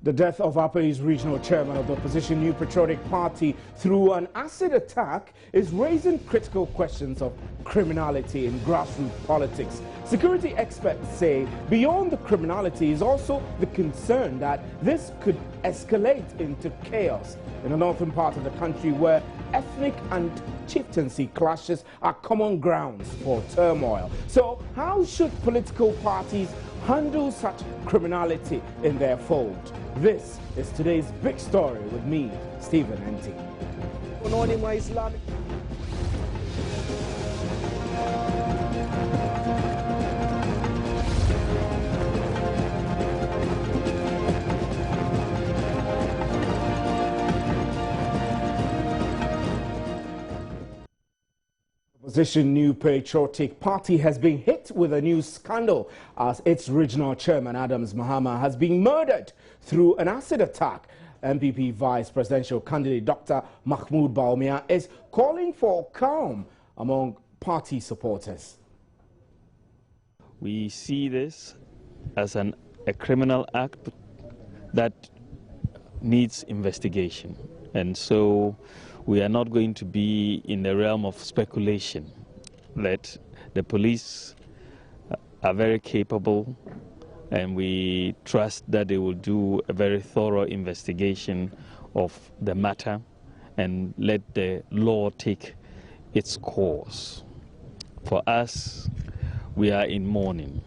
The death of Attah Bay's regional chairman of the opposition New Patriotic Party through an acid attack is raising critical questions of criminality in grassroots politics. Security experts say beyond the criminality is also the concern that this could escalate into chaos in the northern part of the country where ethnic and chieftaincy clashes are common grounds for turmoil. So how should political parties handle such criminality in their fold? This is today's big story with me, Stephen Enti. Opposition New Patriotic Party has been hit with a new scandal as its regional chairman Mahama has been murdered through an acid attack. NPP vice presidential candidate Dr. Mahmoud Bawumia is calling for calm among party supporters. We see this as a criminal act that needs investigation, and so we are not going to be in the realm of speculation. That the police are very capable, and we trust that they will do a very thorough investigation of the matter and let the law take its course. For us, we are in mourning.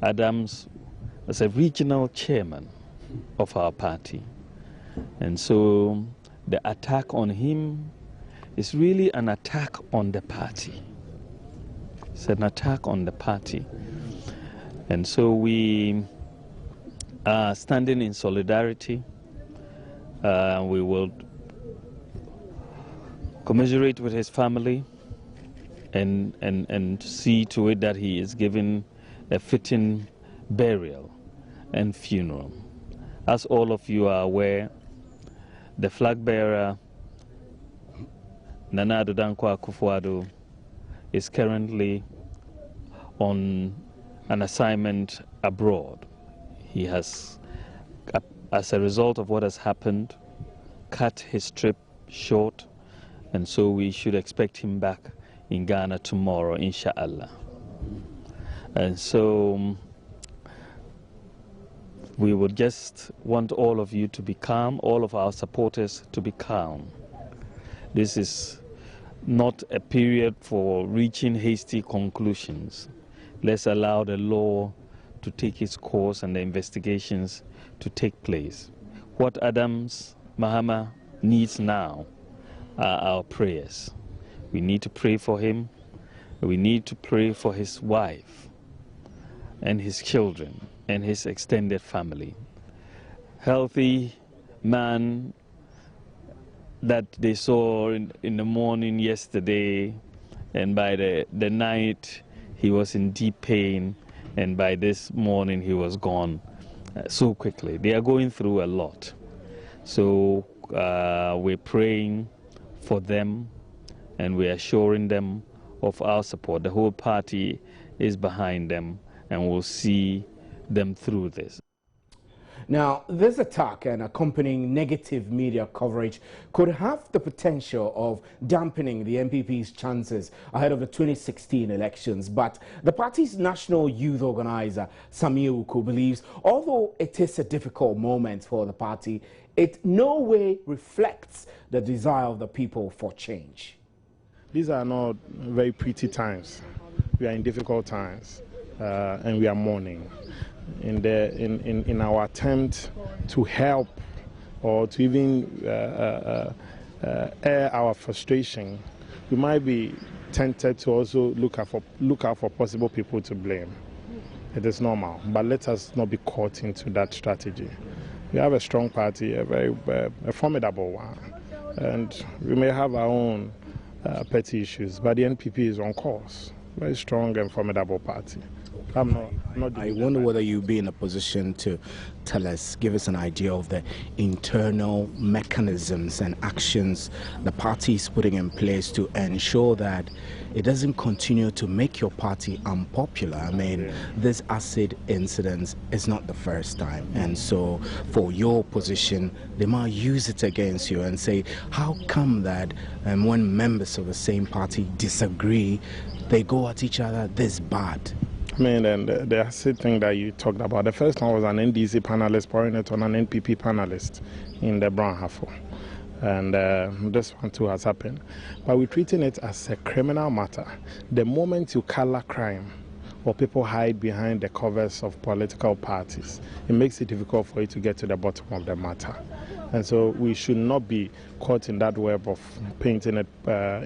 Adams was a regional chairman of our party, and so the attack on him is really an attack on the party. It's an attack on the party. And so we are standing in solidarity. We will commiserate with his family and see to it that he is given a fitting burial and funeral. As all of you are aware, the flag bearer, Nana Addo Dankwa Akufo-Addo, is currently on an assignment abroad. He has, as a result of what has happened, cut his trip short, and so we should expect him back in Ghana tomorrow, inshallah. And so we would just want all of you to be calm, all of our supporters to be calm. This is not a period for reaching hasty conclusions. Let's allow the law to take its course and the investigations to take place. What Mahama needs now are our prayers. We need to pray for him. We need to pray for his wife and his children and his extended family. Healthy man that they saw in the morning yesterday, and by the night he was in deep pain, and by this morning he was gone so quickly. They are going through a lot. So we're praying for them, and we're assuring them of our support. The whole party is behind them, and we'll see them through this. Now, this attack and accompanying negative media coverage could have the potential of dampening the NPP's chances ahead of the 2016 elections. But the party's national youth organizer, Samir Uku, believes although it is a difficult moment for the party, it no way reflects the desire of the people for change. These are not very pretty times. We are in difficult times, and we are mourning. In our attempt to help or to even air our frustration, we might be tempted to also look out for possible people to blame. It is normal, but let us not be caught into that strategy. We have a strong party, a formidable one, and we may have our own petty issues, but the NPP is on course. very strong and formidable party. I wonder whether you'll be in a position to tell us, give us an idea of the internal mechanisms and actions the party is putting in place to ensure that it doesn't continue to make your party unpopular. I mean, this acid incident is not the first time, and so for your position, they might use it against you and say, how come that when members of the same party disagree, they go at each other this bad? I mean, and the acid thing that you talked about, the first one was an NDC panelist pouring it on an NPP panelist in the Brown Hafo. And this one too has happened. But we're treating it as a criminal matter. The moment you color crime or people hide behind the covers of political parties, it makes it difficult for you to get to the bottom of the matter. And so we should not be caught in that web of painting it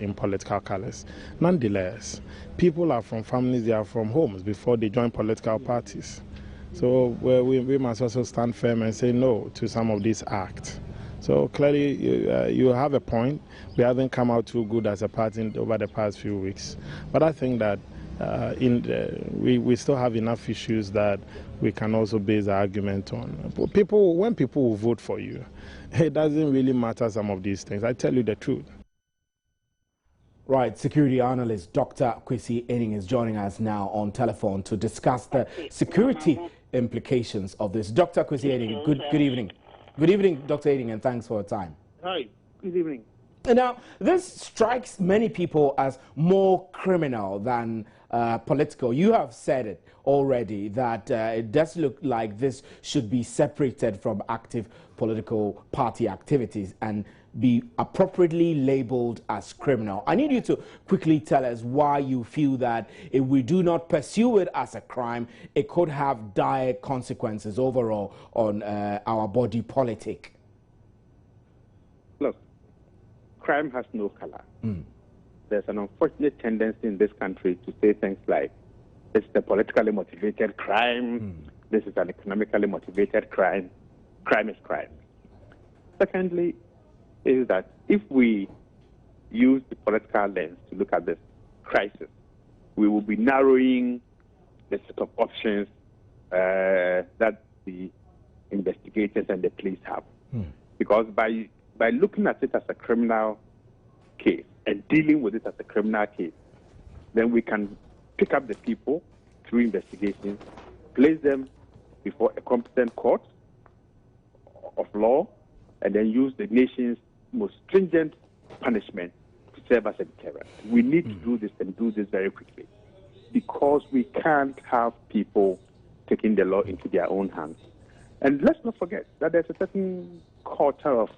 in political colors. Nonetheless, people are from families, they are from homes before they join political parties. So we must also stand firm and say no to some of these acts. So clearly, you have a point. We haven't come out too good as a party over the past few weeks. But I think that we still have enough issues that we can also base our argument on. When people will vote for you, it doesn't really matter some of these things. I tell you the truth. Right, security analyst Dr. Kwesi Ening is joining us now on telephone to discuss the security implications of this. Dr. Kwesi Ening, good evening. Good evening, Dr. Ening, and thanks for your time. Hi, good evening. Now, this strikes many people as more criminal than political. You have said it already that it does look like this should be separated from active political party activities and be appropriately labeled as criminal. I need you to quickly tell us why you feel that if we do not pursue it as a crime, it could have dire consequences overall on our body politic. Look, crime has no color. There's an unfortunate tendency in this country to say things like, it's a politically motivated crime, this is an economically motivated crime. Crime is crime. Secondly, is that if we use the political lens to look at this crisis, we will be narrowing the set of options that the investigators and the police have. Because by looking at it as a criminal case and dealing with it as a criminal case, then we can pick up the people through investigations, place them before a competent court of law, and then use the nation's most stringent punishment to serve as a deterrent. We need to do this and do this very quickly, because we can't have people taking the law into their own hands. And let's not forget that there's a certain culture of,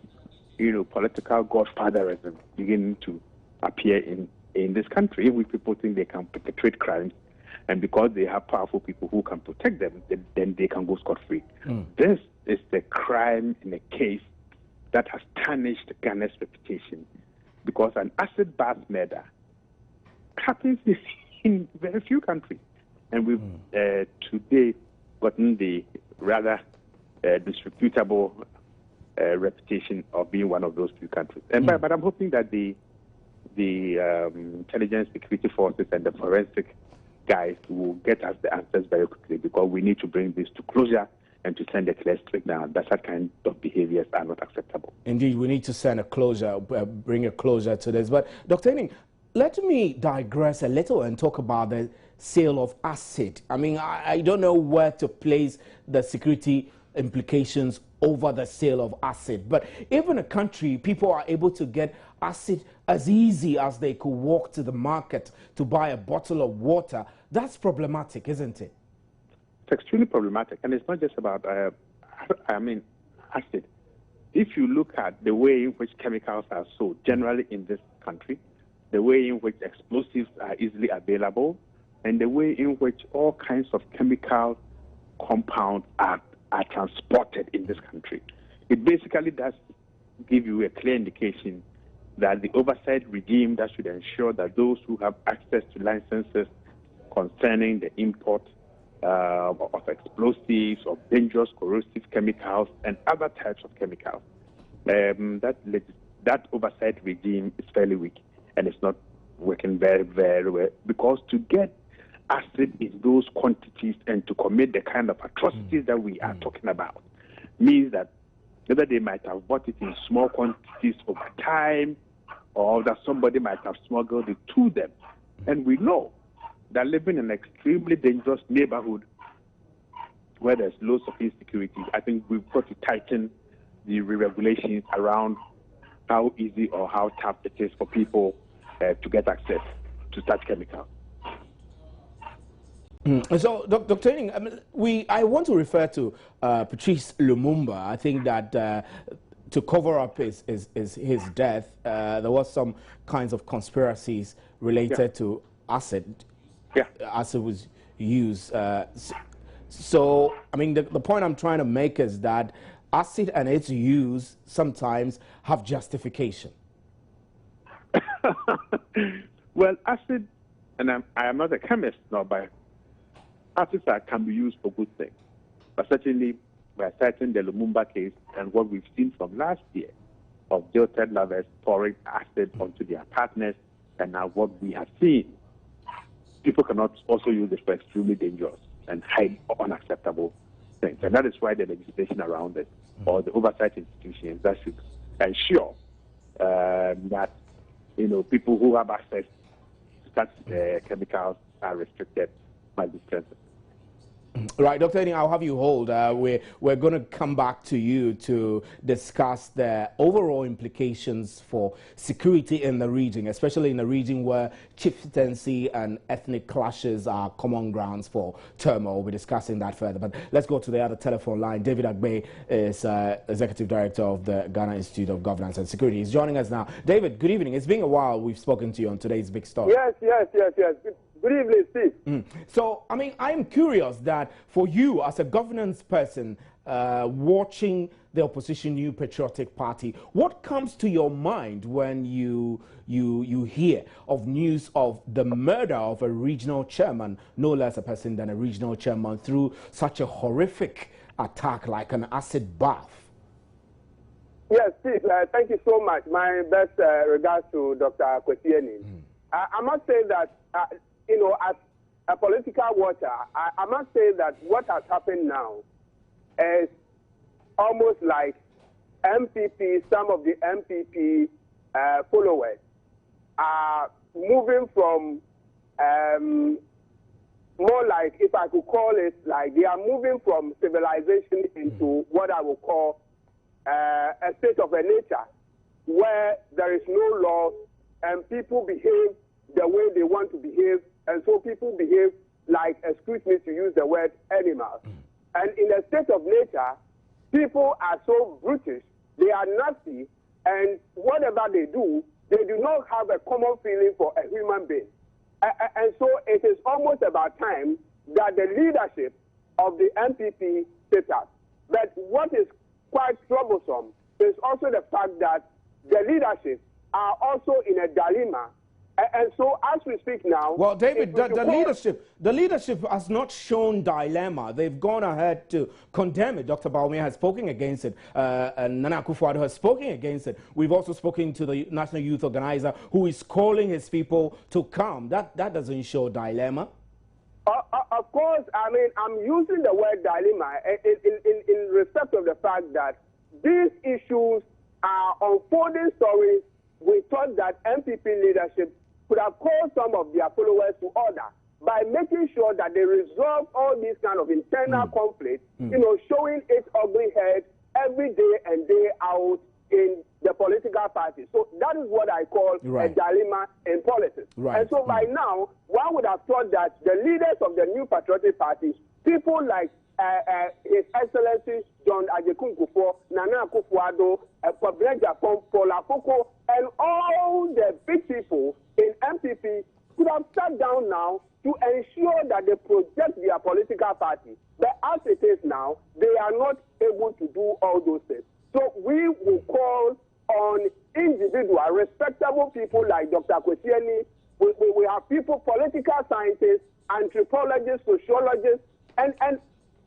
political godfatherism beginning to appear in this country. If people think they can perpetrate crimes, and because they have powerful people who can protect them, then they can go scot-free. This is the crime in a case that has tarnished Ghana's reputation, because an acid-bath murder happens in very few countries. And we've today gotten the rather disreputable reputation of being one of those few countries. And but I'm hoping that the intelligence security forces and the forensic guys will get us the answers very quickly, because we need to bring this to closure and to send a clear signal that that kind of behaviors are not acceptable. Indeed, we need to send a closure, bring a closure to this. But Dr. Ening, let me digress a little and talk about the sale of acid. I mean, I don't know where to place the security implications over the sale of acid. But if in a country people are able to get acid as easy as they could walk to the market to buy a bottle of water, that's problematic, isn't it? It's extremely problematic, and it's not just about, acid. If you look at the way in which chemicals are sold generally in this country, the way in which explosives are easily available, and the way in which all kinds of chemical compounds are transported in this country, it basically does give you a clear indication that the oversight regime that should ensure that those who have access to licenses concerning the import of explosives, of dangerous corrosive chemicals, and other types of chemicals, that oversight regime is fairly weak, and it's not working very, very well, because to get acid in those quantities and to commit the kind of atrocities that we are talking about means that whether they might have bought it in small quantities over time, or that somebody might have smuggled it to them. And we know that living in an extremely dangerous neighborhood where there's loads of insecurity, I think we've got to tighten the regulations around how easy or how tough it is for people to get access to such chemicals. So, Dr. Henning, I want to refer to Patrice Lumumba. I think that to cover up his death, there was some kinds of conspiracies related to acid. Acid was used. So, I mean, the point I'm trying to make is that acid and its use sometimes have justification. Well, acid, and I am not a chemist now, but acids can be used for good things. But certainly, by citing the Lumumba case and what we've seen from last year of jilted lovers pouring acid onto their partners, and now what we have seen, people cannot also use this for extremely dangerous and highly unacceptable things. And that is why the legislation around it, or the oversight institutions that should ensure that people who have access to such chemicals are restricted, might be strengthened. Right, Dr. Henning, I'll have you hold. We're going to come back to you to discuss the overall implications for security in the region, especially in a region where chieftaincy and ethnic clashes are common grounds for turmoil. We'll be discussing that further. But let's go to the other telephone line. David Agbe is Executive Director of the Ghana Institute of Governance and Security. He's joining us now. David, good evening. It's been a while we've spoken to you on today's Big Story. Yes. Good evening, Steve. So, I mean, I'm curious that for you as a governance person watching the opposition New Patriotic Party, what comes to your mind when you hear of news of the murder of a regional chairman, no less a person than a regional chairman, through such a horrific attack like an acid bath? Yes, Steve, thank you so much. My best regards to Dr. Kwabena. I must say that as a political watcher, I must say that what has happened now is almost like NPP, some of the NPP followers are moving from more like, if I could call it, like they are moving from civilization into what I would call a state of a nature where there is no law and people behave the way they want to behave, and so people behave like, excuse me to use the word, animals. And in a state of nature, people are so brutish, they are nasty, and whatever they do not have a common feeling for a human being. And so it is almost about time that the leadership of the NPP steps up. But what is quite troublesome is also the fact that the leadership are also in a dilemma. And so, as we speak now... Well, David, the leadership has not shown dilemma. They've gone ahead to condemn it. Dr. Barima has spoken against it, and Nana Akufo-Addo has spoken against it. We've also spoken to the National Youth Organiser, who is calling his people to come. That doesn't show dilemma. Of course, I mean, I'm using the word dilemma in respect of the fact that these issues are unfolding stories. We thought that NPP leadership could have called some of their followers to order by making sure that they resolve all these kind of internal conflicts, showing its ugly head every day and day out in the political party. So that is what I call a dilemma in politics. And so by now, one would have thought that the leaders of the New Patriotic Party, people like His Excellency John Ajekun Kufuor, Nana Akufo-Addo, Kwabena Duffuor, and all the big people in MPP could have sat down now to ensure that they project their political party. But as it is now, they are not able to do all those things. So we will call on individual, respectable people like Dr. Kwabena. We have people, political scientists, anthropologists, sociologists, and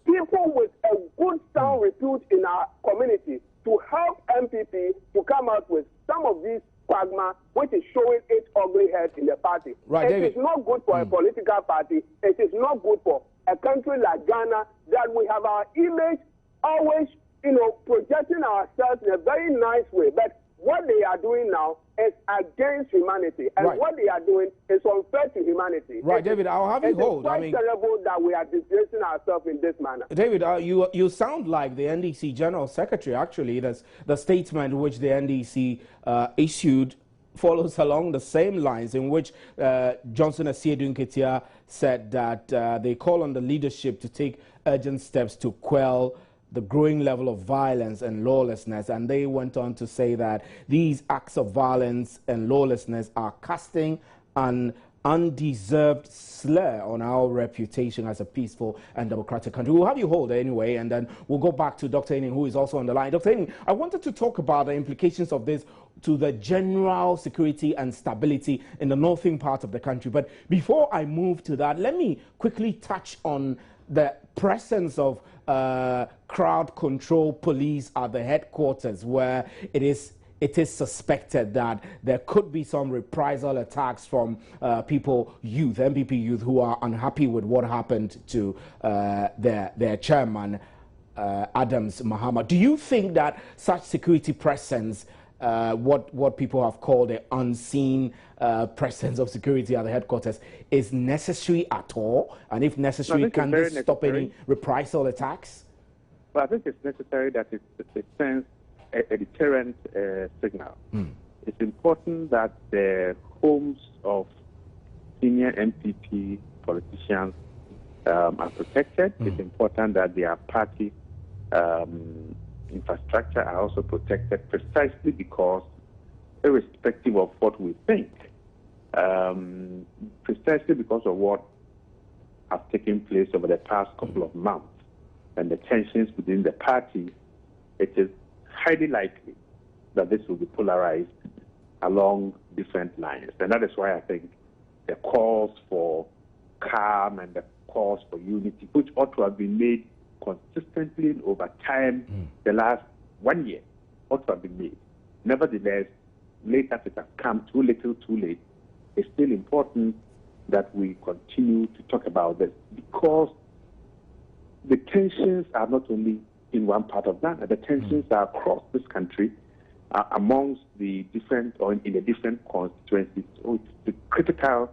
people with a good sound repute in our community to help MPP to come out with some of these quagmire which is showing its ugly head in the party. Right, It is not good for a political party. It is not good for a country like Ghana that we have our image always, projecting ourselves in a very nice way. But what they are doing now is against humanity, and what they are doing is unfair to humanity. Right, David, I'll have you hold. It's quite terrible that we are disgracing ourselves in this manner. David, you sound like the NDC General Secretary. Actually, the statement which the NDC issued follows along the same lines, in which Johnson Asiedu Nketia said that they call on the leadership to take urgent steps to quell the growing level of violence and lawlessness. And they went on to say that these acts of violence and lawlessness are casting an undeserved slur on our reputation as a peaceful and democratic country. We'll have you hold anyway, and then we'll go back to Dr. Ening, who is also on the line. Dr. Ening, I wanted to talk about the implications of this to the general security and stability in the northern part of the country. But before I move to that, let me quickly touch on the presence of crowd control police at the headquarters, where it is suspected that there could be some reprisal attacks from youth, NPP youth, who are unhappy with what happened to their chairman, Adams Mahama. Do you think that such security presence, what people have called the unseen presence of security at the headquarters, is necessary at all? And if necessary, can this stop any reprisal attacks? Well, I think it's necessary that it sends a deterrent signal. It's important that the homes of senior NPP politicians are protected. It's important that their party infrastructure are also protected, precisely because, irrespective of what we think, precisely because of what has taken place over the past couple of months and the tensions within the party, it is highly likely that this will be polarized along different lines. And that is why I think the calls for calm and the calls for unity, which ought to have been made consistently over time, the last 1 year, ought to have been made. Nevertheless, late as it has come, too little, too late, it's still important that we continue to talk about this, because the tensions are not only in one part of Ghana, the tensions are across this country, amongst the different, or in the different constituencies. So it's critical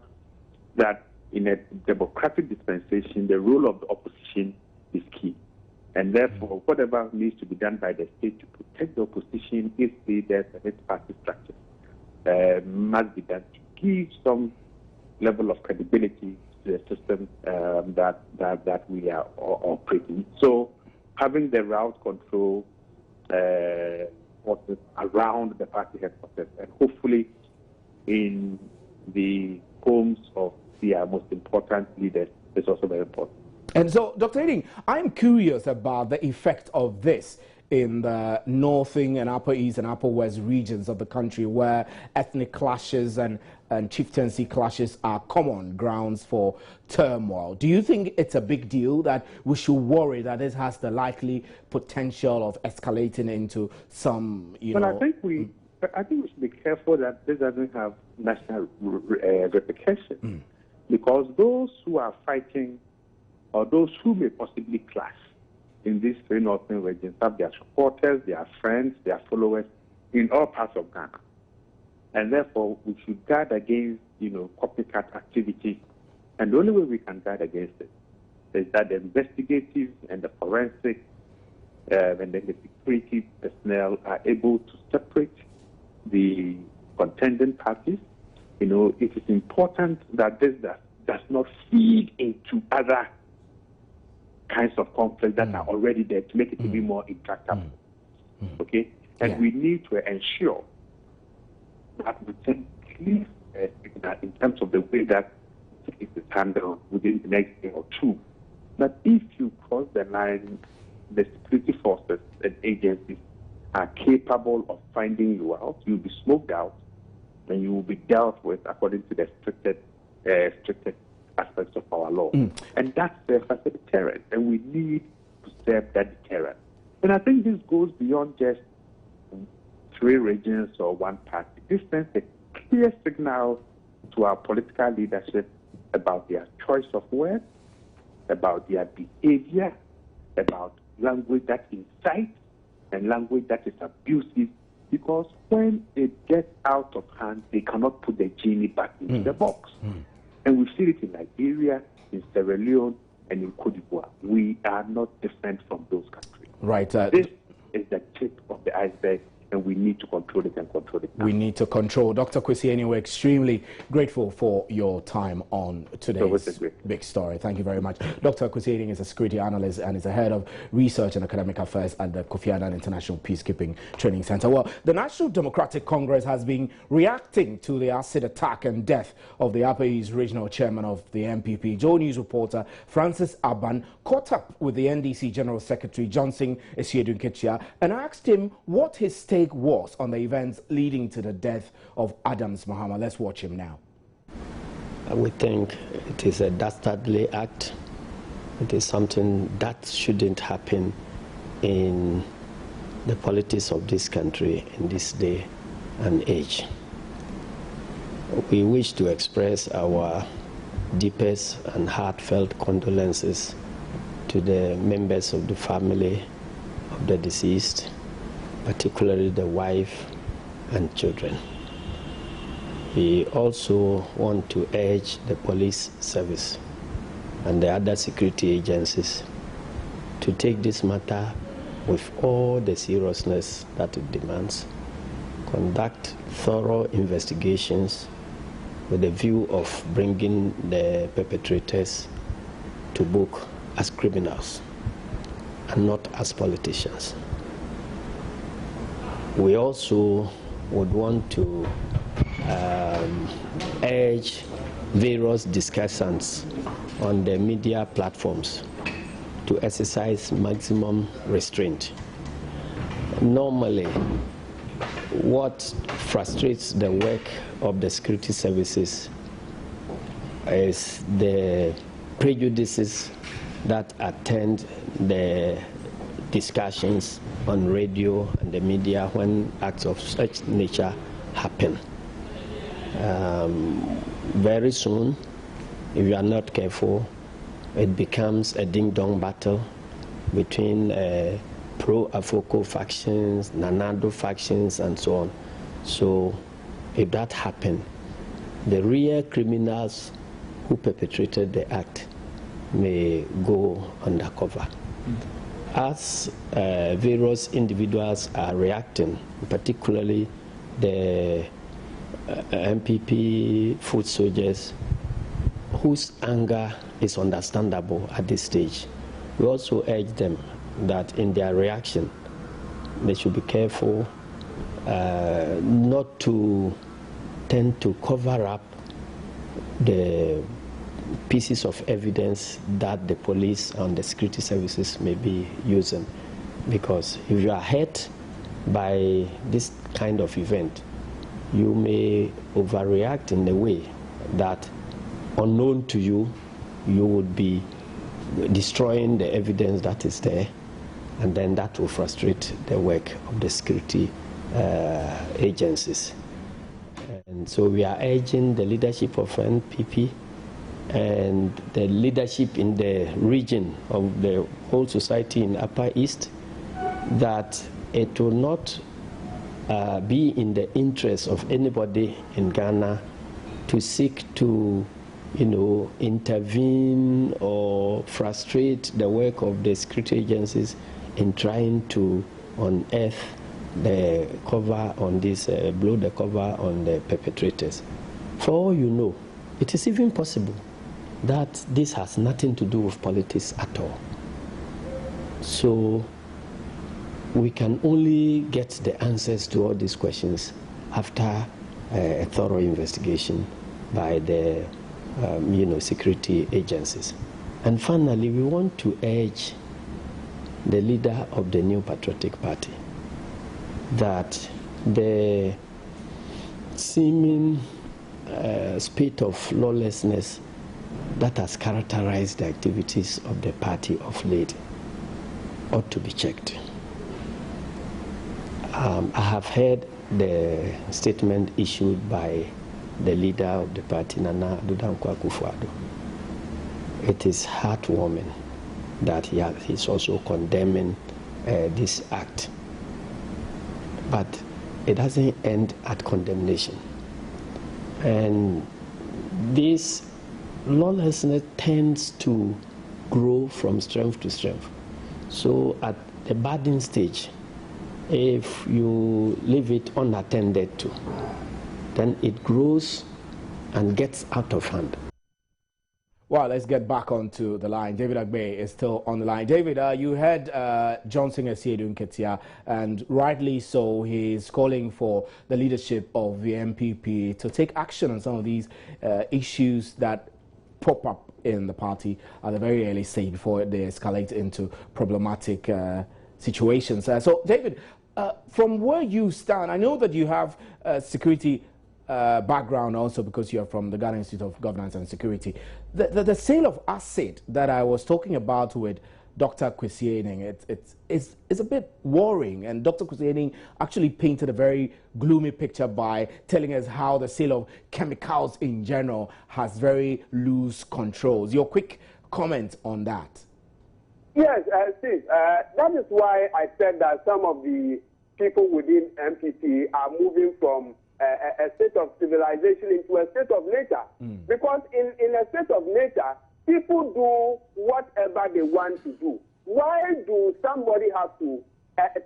that in a democratic dispensation, the role of the opposition is key. And therefore, whatever needs to be done by the state to protect the opposition, its leaders and its party structures, must be done to give some level of credibility to the system that we are operating. So having the route control forces around the party headquarters, and hopefully in the homes of their most important leaders, is also very important. And so, Dr. Ening, I'm curious about the effect of this in the northern and upper east and upper west regions of the country, where ethnic clashes and chieftaincy clashes are common grounds for turmoil. Do you think it's a big deal, that we should worry that this has the likely potential of escalating into some, I think we should be careful that this doesn't have national repercussions, because those who are fighting, or those who may possibly clash in these three northern regions, have their supporters, their friends, their followers in all parts of Ghana. And therefore, we should guard against, copycat activity. And the only way we can guard against it is that the investigative and the forensic and then the security personnel are able to separate the contending parties. It is important that this does not feed into other kinds of conflicts that are already there, to make it to be more intractable. Okay? And we need to ensure that we take clear in terms of the way that it is handled within the next day or two. But if you cross the line, the security forces and agencies are capable of finding you out, you'll be smoked out, and you will be dealt with according to the strictest aspects of our law. And that serves as a deterrent, and we need to serve that deterrent. And I think this goes beyond just three regions or one party. this sends a clear signal to our political leadership about their choice of words, about their behavior, about language that incites and language that is abusive, because when it gets out of hand, they cannot put the genie back into the box. And we've seen it in Nigeria, in Sierra Leone, and in Cote d'Ivoire. We are not different from those countries. Right. This is the tip of the iceberg, and we need to control it and control it now. We need to control. Dr. Kwesi Annie, we're extremely grateful for your time on today's Big Story. Thank you very much. Dr. Kwesi Annie is a security analyst and is the head of research and academic affairs at the Kofi Annan International Peacekeeping Training Center. Well, the National Democratic Congress has been reacting to the acid attack and death of the Upper East Regional Chairman of the NPP. Joe News reporter Francis Aban caught up with the NDC General Secretary Johnson Esiedun-Ketia and asked him what his take was on the events leading to the death of Adams Mahama. Let's watch him now. We think it is a dastardly act. It is something that shouldn't happen in the politics of this country in this day and age. We wish to express our deepest and heartfelt condolences to the members of the family of the deceased, particularly the wife and children. We also want to urge the police service and the other security agencies to take this matter with all the seriousness that it demands, conduct thorough investigations with the view of bringing the perpetrators to book as criminals and not as politicians. We also would want to urge various discussants on the media platforms to exercise maximum restraint. Normally, what frustrates the work of the security services is the prejudices that attend the discussions on radio and the media when acts of such nature happen. Very soon, if you are not careful, it becomes a ding-dong battle between pro-Afoko factions, Nanado factions, and so on. So if that happened, the real criminals who perpetrated the act may go undercover. As various individuals are reacting, particularly the NPP foot soldiers, whose anger is understandable at this stage, we also urge them that in their reaction, they should be careful not to tend to cover up the pieces of evidence that the police and the security services may be using. Because if you are hurt by this kind of event, you may overreact in a way that, unknown to you, you would be destroying the evidence that is there, and then that will frustrate the work of the security agencies. And so we are urging the leadership of NPP and the leadership in the region of the whole society in Upper East that it will not be in the interest of anybody in Ghana to seek to, intervene or frustrate the work of the security agencies in trying to unearth the cover on this, blow the cover on the perpetrators. For all you know, it is even possible that this has nothing to do with politics at all. So we can only get the answers to all these questions after a thorough investigation by the security agencies. And finally, we want to urge the leader of the New Patriotic Party that the seeming spate of lawlessness that has characterized the activities of the party of late ought to be checked. I have heard the statement issued by the leader of the party, Nana Akufo-Addo. It is heartwarming that he's also condemning this act. But it doesn't end at condemnation. And this lawlessness tends to grow from strength to strength. So at the budding stage, if you leave it unattended to, then it grows and gets out of hand. Well, let's get back onto the line. David Agbe is still on the line. David, you heard Johnson Asiedu Nketia, and rightly so, he's calling for the leadership of the NPP to take action on some of these issues that pop up in the party at the very early stage before they escalate into problematic situations. So, David, from where you stand, I know that you have security background also because you're from the Ghana Institute of Governance and Security. The sale of asset that I was talking about with Dr. Kwesi Ening, it's a bit worrying, and Dr. Kwesi Ening actually painted a very gloomy picture by telling us how the sale of chemicals in general has very loose controls. Your quick comment on that? Yes, Steve, that is why I said that some of the people within NPP are moving from a state of civilization into a state of nature. Because in a state of nature, people do whatever they want to do. Why do somebody have to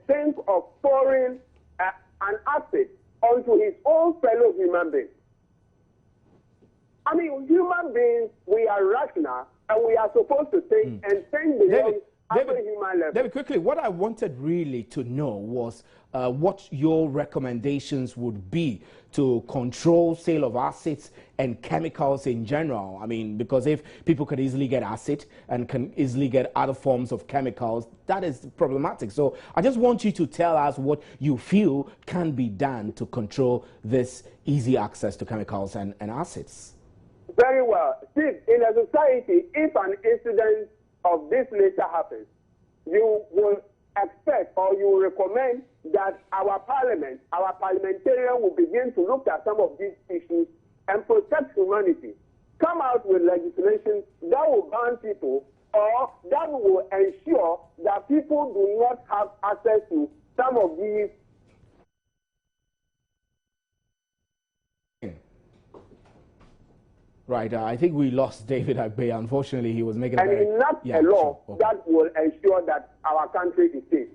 think of pouring an acid onto his own fellow human being? I mean, human beings, we are rational, and we are supposed to think and think beyond human level. David, quickly, what I wanted really to know was what your recommendations would be to control sale of assets and chemicals in general. I mean, because if people could easily get acid and can easily get other forms of chemicals, that is problematic. So I just want you to tell us what you feel can be done to control this easy access to chemicals and assets. Very well. Steve, in a society, if an incident of this nature happens, you will expect or you will recommend that our parliamentarian will begin to look at some of these issues and protect humanity. Come out with legislation that will ban people or that will ensure that people do not have access to some of these. Right, I think we lost David Agbe. Unfortunately, he was making a very... a law that will ensure that our country is safe.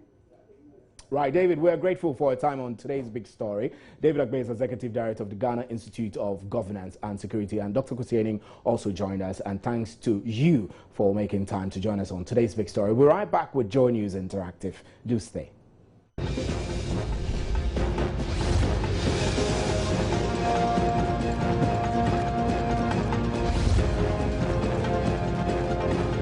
Right, David, we're grateful for your time on today's big story. David Agbe is Executive Director of the Ghana Institute of Governance and Security, and Dr. Kwesi Ening also joined us, and thanks to you for making time to join us on today's big story. We're right back with Joy News Interactive. Do stay.